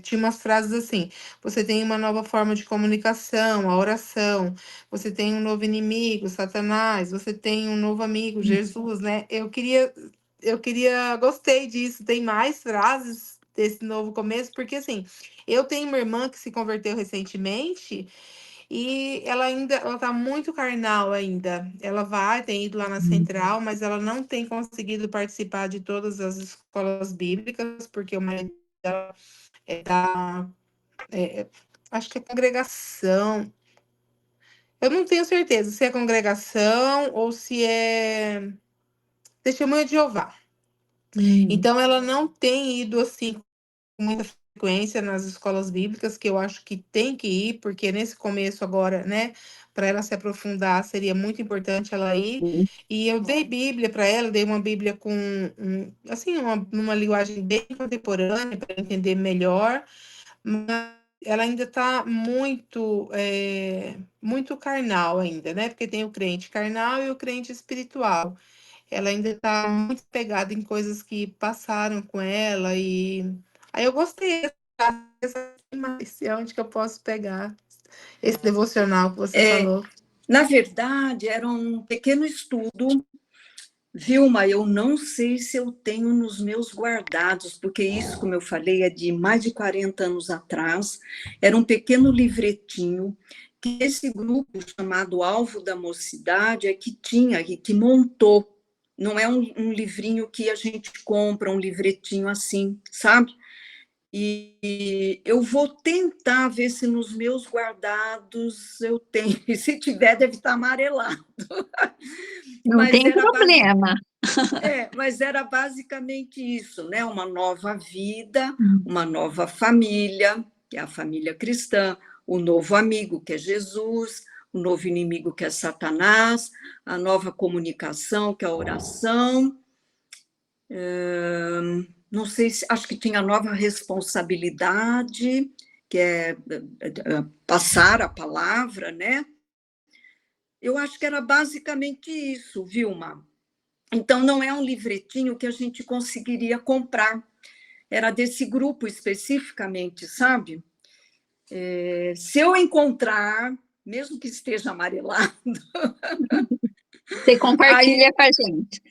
tinha umas frases assim: você tem uma nova forma de comunicação, a oração, você tem um novo inimigo, Satanás, você tem um novo amigo, Jesus, né? Gostei disso. Tem mais frases desse novo começo, porque assim, eu tenho uma irmã que se converteu recentemente. E ela tá muito carnal ainda. Ela tem ido lá na central, mas ela não tem conseguido participar de todas as escolas bíblicas, porque o marido dela tá, acho que é congregação. Eu não tenho certeza se é congregação ou se é testemunha de Jeová. Hum. Então ela não tem ido assim com muita frequência nas escolas bíblicas, que eu acho que tem que ir, porque nesse começo agora, né, para ela se aprofundar, seria muito importante ela ir. E eu dei Bíblia para ela, dei uma Bíblia com, assim, uma linguagem bem contemporânea, para entender melhor, mas ela ainda está muito carnal ainda, né? Porque tem o crente carnal e o crente espiritual. Ela ainda está muito pegada em coisas que passaram com ela e aí eu gostei dessa mais onde que eu posso pegar esse devocional que você falou. Na verdade, era um pequeno estudo. Vilma, eu não sei se eu tenho nos meus guardados, porque isso, como eu falei, é de mais de 40 anos atrás. Era um pequeno livretinho que esse grupo chamado Alvo da Mocidade é que tinha, que montou. Não é um livrinho que a gente compra, um livretinho assim, sabe? E eu vou tentar ver se nos meus guardados eu tenho. E se tiver, deve estar amarelado. Não Mas tem era problema. mas era basicamente isso, né? Uma nova vida, uma nova família, que é a família cristã, o novo amigo, que é Jesus, o novo inimigo, que é Satanás, a nova comunicação, que é a oração. Não sei se, acho que tinha a nova responsabilidade, que é passar a palavra, né? Eu acho que era basicamente isso, Vilma. Então, não é um livretinho que a gente conseguiria comprar. Era desse grupo especificamente, sabe? Se eu encontrar, mesmo que esteja amarelado, Você compartilha com a gente.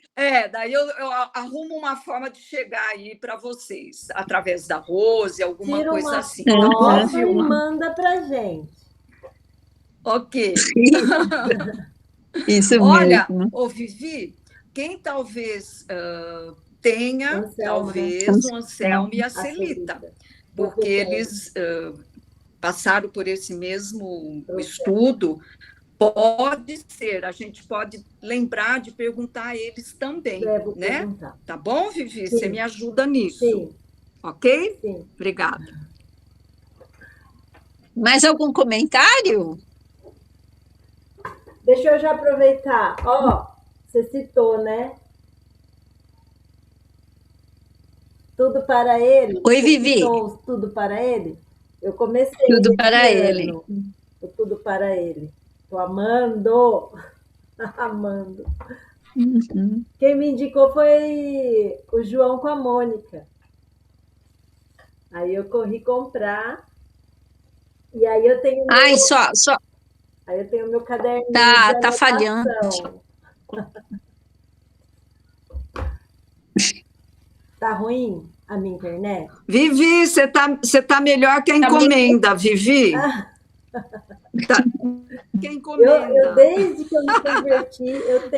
daí eu arrumo uma forma de chegar aí para vocês, através da Rose, alguma Tira coisa uma assim. Tá bom, foto e Vilma? manda pra gente. Ok. Isso Olha, mesmo. ô Vivi, quem talvez tenha, Anselmo, né? talvez, o Anselmo e a A Celita, Celita. porque eles passaram por esse mesmo estudo. Pode ser, a gente pode lembrar de perguntar a eles também, Devo né? perguntar. Tá bom, Vivi? Sim. Você me ajuda nisso, Sim, ok? sim. Obrigada. Mais algum comentário? Deixa eu já aproveitar. Ó, você citou, né? Tudo para ele. Oi, Você Vivi. citou Tudo para ele. Eu comecei Tudo esse para ele. ano, o Tudo para ele. Tô amando. Amando. Uhum. Quem me indicou foi o João com a Mônica. Aí eu corri comprar. E aí eu tenho Ai, meu, só aí eu tenho meu caderninho de tá anotação. falhando. Tá ruim a minha internet? Vivi, você tá melhor que a encomenda, Vivi. Tá. Que Eu, encomenda. desde que eu me converti, eu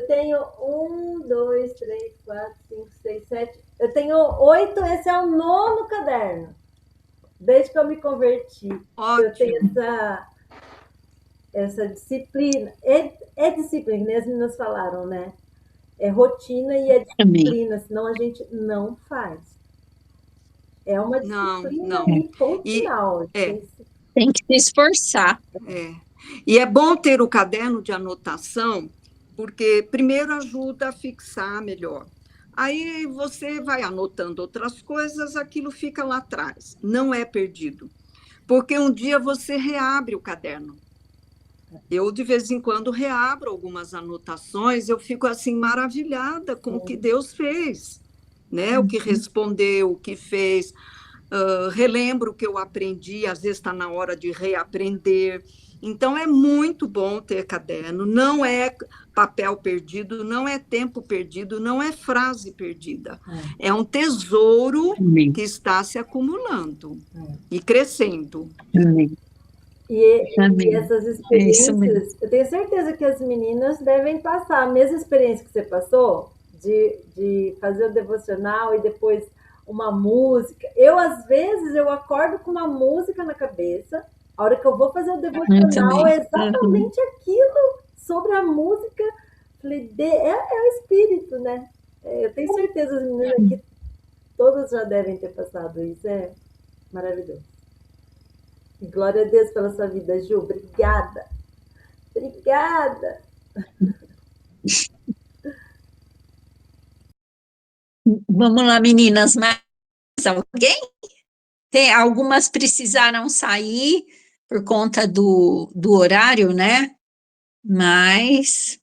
tenho 1, 2, 3, 4, 5, 6, 7. Eu tenho 8, esse é o 9º caderno. Desde que eu me converti. Ótimo. Eu tenho essa disciplina. É disciplina, que as meninas falaram, né? É rotina e é disciplina, senão a gente não faz. É uma disciplina e ponto final. Tem que se esforçar. E é bom ter o caderno de anotação, porque primeiro ajuda a fixar melhor. Aí você vai anotando outras coisas, aquilo fica lá atrás. Não é perdido. Porque um dia você reabre o caderno. Eu, de vez em quando, reabro algumas anotações, eu fico assim maravilhada com o que Deus fez, né? O que respondeu, o que fez. Relembro o que eu aprendi, às vezes está na hora de reaprender. Então, é muito bom ter caderno, não é papel perdido, não é tempo perdido, não é frase perdida. É um tesouro que está se acumulando e crescendo. E essas experiências, eu tenho certeza que as meninas devem passar a mesma experiência que você passou, de fazer o devocional e depois uma música. Eu, às vezes, eu acordo com uma música na cabeça, a hora que eu vou fazer o devocional é exatamente aquilo, sobre a música. Falei, é o espírito, né? Eu tenho certeza, as meninas aqui, todas já devem ter passado isso, é maravilhoso. E glória a Deus pela sua vida, Ju, obrigada. Obrigada. Vamos lá, meninas, mais alguém? Algumas precisaram sair por conta do horário, né? Mas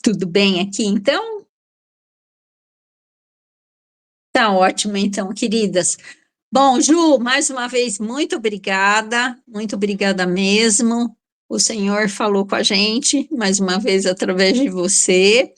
tudo bem aqui, então? Tá ótimo, então, queridas. Bom, Ju, mais uma vez, muito obrigada mesmo. O Senhor falou com a gente, mais uma vez, através de você.